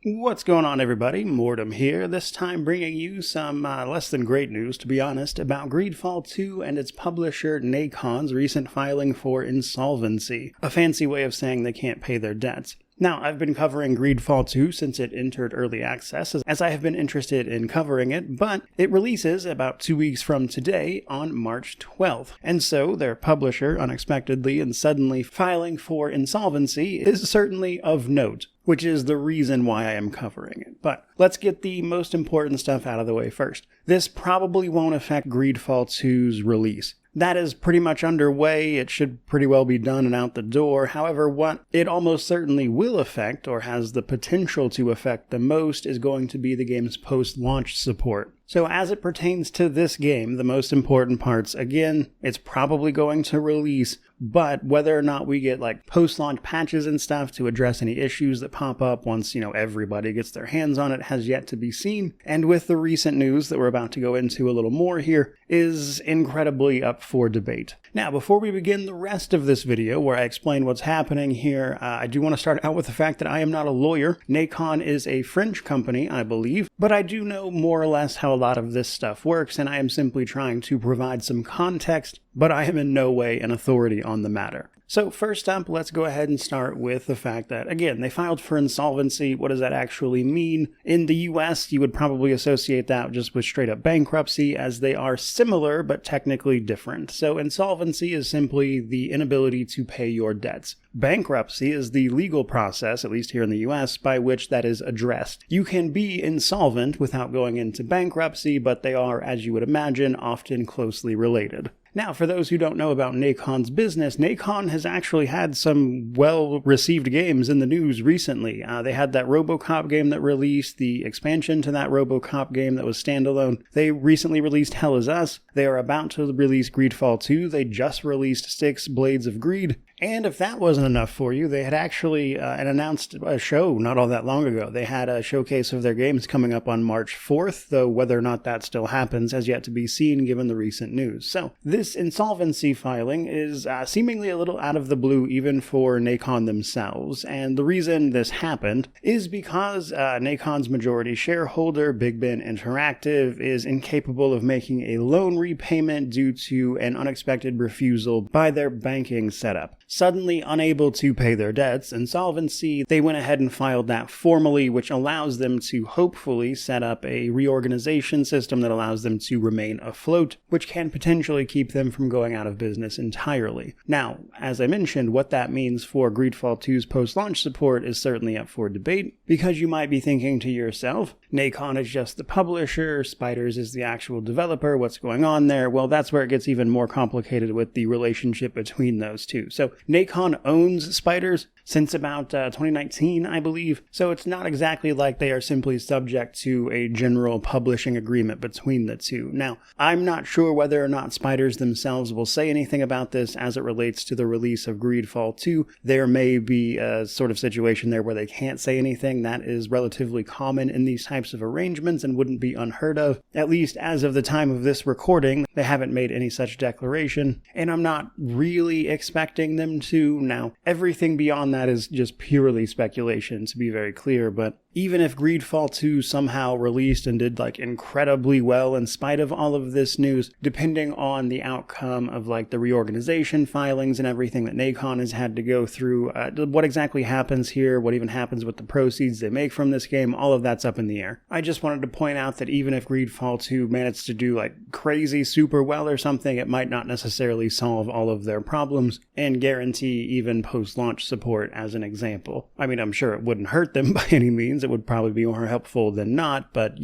What's going on, everybody? Mortem here, this time bringing you some less than great news, to be honest, about Greedfall 2 and its publisher Nacon's recent filing for insolvency, a fancy way of saying they can't pay their debts. Now, I've been covering Greedfall 2 since it entered early access, as I have been interested in covering it, but it releases about 2 weeks from today on March 12th. And so, their publisher, unexpectedly and suddenly filing for insolvency, is certainly of note, which is the reason why I am covering it. But let's get the most important stuff out of the way first. This probably won't affect Greedfall 2's release. That is pretty much underway. It should pretty well be done and out the door. However, what it almost certainly will affect, or has the potential to affect the most, is going to be the game's post-launch support. So as it pertains to this game, the most important parts, again, it's probably going to release, but whether or not we get like post-launch patches and stuff to address any issues that pop up once, everybody gets their hands on it has yet to be seen. And with the recent news that we're about to go into a little more here, is incredibly up for debate. Now, before we begin the rest of this video, where I explain what's happening here, I do want to start out with the fact that I am not a lawyer. Nacon is a French company, I believe, but I do know more or less how a lot of this stuff works, and I am simply trying to provide some context, but I am in no way an authority on the matter. So first up, let's go ahead and start with the fact that, again, they filed for insolvency. What does that actually mean? In the US, you would probably associate that just with straight up bankruptcy, as they are similar but technically different. So insolvency is simply the inability to pay your debts. Bankruptcy is the legal process, at least here in the US, by which that is addressed. You can be insolvent without going into bankruptcy, but they are, as you would imagine, often closely related. Now, for those who don't know about Nacon's business, Nacon has actually had some well-received games in the news recently. They had that RoboCop game that released, the expansion to that RoboCop game that was standalone. They recently released Hell Is Us. They are about to release Greedfall 2. They just released 6 Blades of Greed. And if that wasn't enough for you, they had actually announced a show not all that long ago. They had a showcase of their games coming up on March 4th, though whether or not that still happens has yet to be seen given the recent news. So this insolvency filing is seemingly a little out of the blue even for Nacon themselves. And the reason this happened is because Nacon's majority shareholder, Big Ben Interactive, is incapable of making a loan repayment due to an unexpected refusal by their banking setup. Suddenly unable to pay their debts, insolvency, they went ahead and filed that formally, which allows them to hopefully set up a reorganization system that allows them to remain afloat, which can potentially keep them from going out of business entirely. Now, as I mentioned, what that means for Greedfall 2's post-launch support is certainly up for debate, because you might be thinking to yourself, Nacon is just the publisher, Spiders is the actual developer, what's going on there? Well, that's where it gets even more complicated with the relationship between those two. So Nacon owns Spiders since about 2019, I believe, so it's not exactly like they are simply subject to a general publishing agreement between the two. Now, I'm not sure whether or not Spiders themselves will say anything about this as it relates to the release of Greedfall 2. There may be a sort of situation there where they can't say anything. That is relatively common in these types of arrangements and wouldn't be unheard of. At least as of the time of this recording, they haven't made any such declaration, and I'm not really expecting them to. Now, everything beyond that is just purely speculation, to be very clear, but even if Greedfall 2 somehow released and did incredibly well in spite of all of this news, depending on the outcome of the reorganization filings and everything that Nacon has had to go through, what exactly happens here, what even happens with the proceeds they make from this game, all of that's up in the air. I just wanted to point out that even if Greedfall 2 managed to do crazy super well or something, it might not necessarily solve all of their problems and guarantee even post-launch support as an example. I mean, I'm sure it wouldn't hurt them by any means. It would probably be more helpful than not, but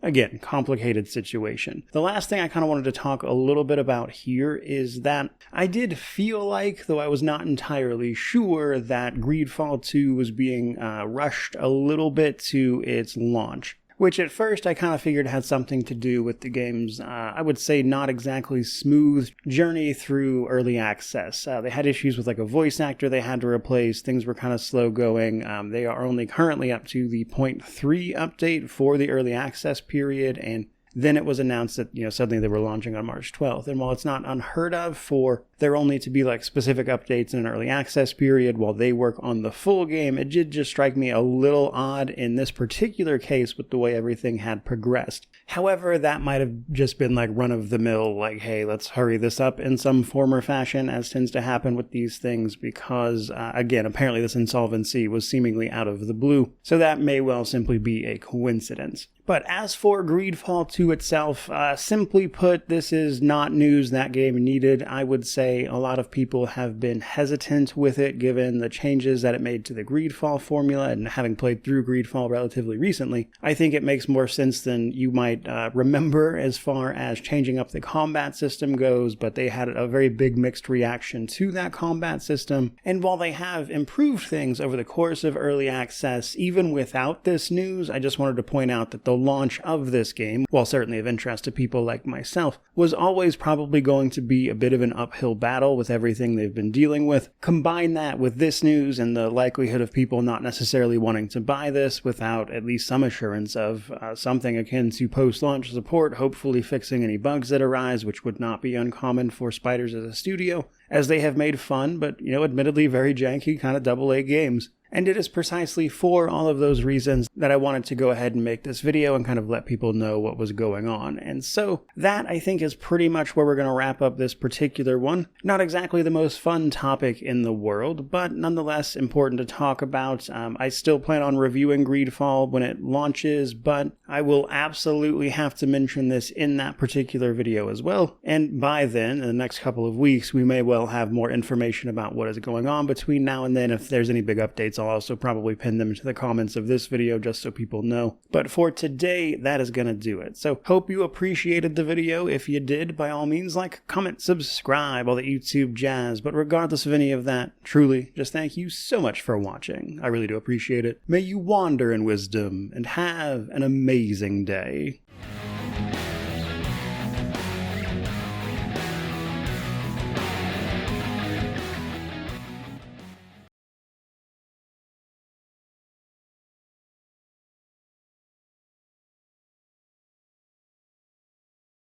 again, complicated situation. The last thing I kind of wanted to talk a little bit about here is that I did feel like, though I was not entirely sure, that Greedfall 2 was being rushed a little bit to its launch. Which at first I kind of figured had something to do with the game's, I would say, not exactly smooth journey through early access. They had issues with a voice actor they had to replace, things were kind of slow going. They are only currently up to the 0.3 update for the early access period, and then it was announced that, suddenly they were launching on March 12th. And while it's not unheard of for there only to be like specific updates in an early access period while they work on the full game, it did just strike me a little odd in this particular case with the way everything had progressed. However, that might have just been like run-of-the-mill, like, hey, let's hurry this up in some form or fashion, as tends to happen with these things, because, again, apparently this Insolvency was seemingly out of the blue, so that may well simply be a coincidence. But as for Greedfall 2 itself, simply put, this is not news that game needed. I would say a lot of people have been hesitant with it given the changes that it made to the Greedfall formula, and having played through Greedfall relatively recently, I think it makes more sense than you might remember as far as changing up the combat system goes, but they had a very big mixed reaction to that combat system, and while they have improved things over the course of early access, even without this news, I just wanted to point out that the launch of this game, while certainly of interest to people like myself, was always probably going to be a bit of an uphill battle with everything they've been dealing with. Combine that with this news and the likelihood of people not necessarily wanting to buy this without at least some assurance of something akin to post-launch support, hopefully fixing any bugs that arise, which would not be uncommon for Spiders as a studio, as they have made fun, but, admittedly very janky kind of AA games. And it is precisely for all of those reasons that I wanted to go ahead and make this video and kind of let people know what was going on. And so that, I think, is pretty much where we're going to wrap up this particular one. Not exactly the most fun topic in the world, but nonetheless important to talk about. I still plan on reviewing Greedfall when it launches, but I will absolutely have to mention this in that particular video as well. And by then, in the next couple of weeks, we may well have more information about what is going on between now and then. If there's any big updates, I'll also probably pin them into the comments of this video just so people know. But for today, that is going to do it. So hope you appreciated the video. If you did, by all means, like, comment, subscribe, all the YouTube jazz. But regardless of any of that, truly, just thank you so much for watching. I really do appreciate it. May you wander in wisdom and have an amazing day.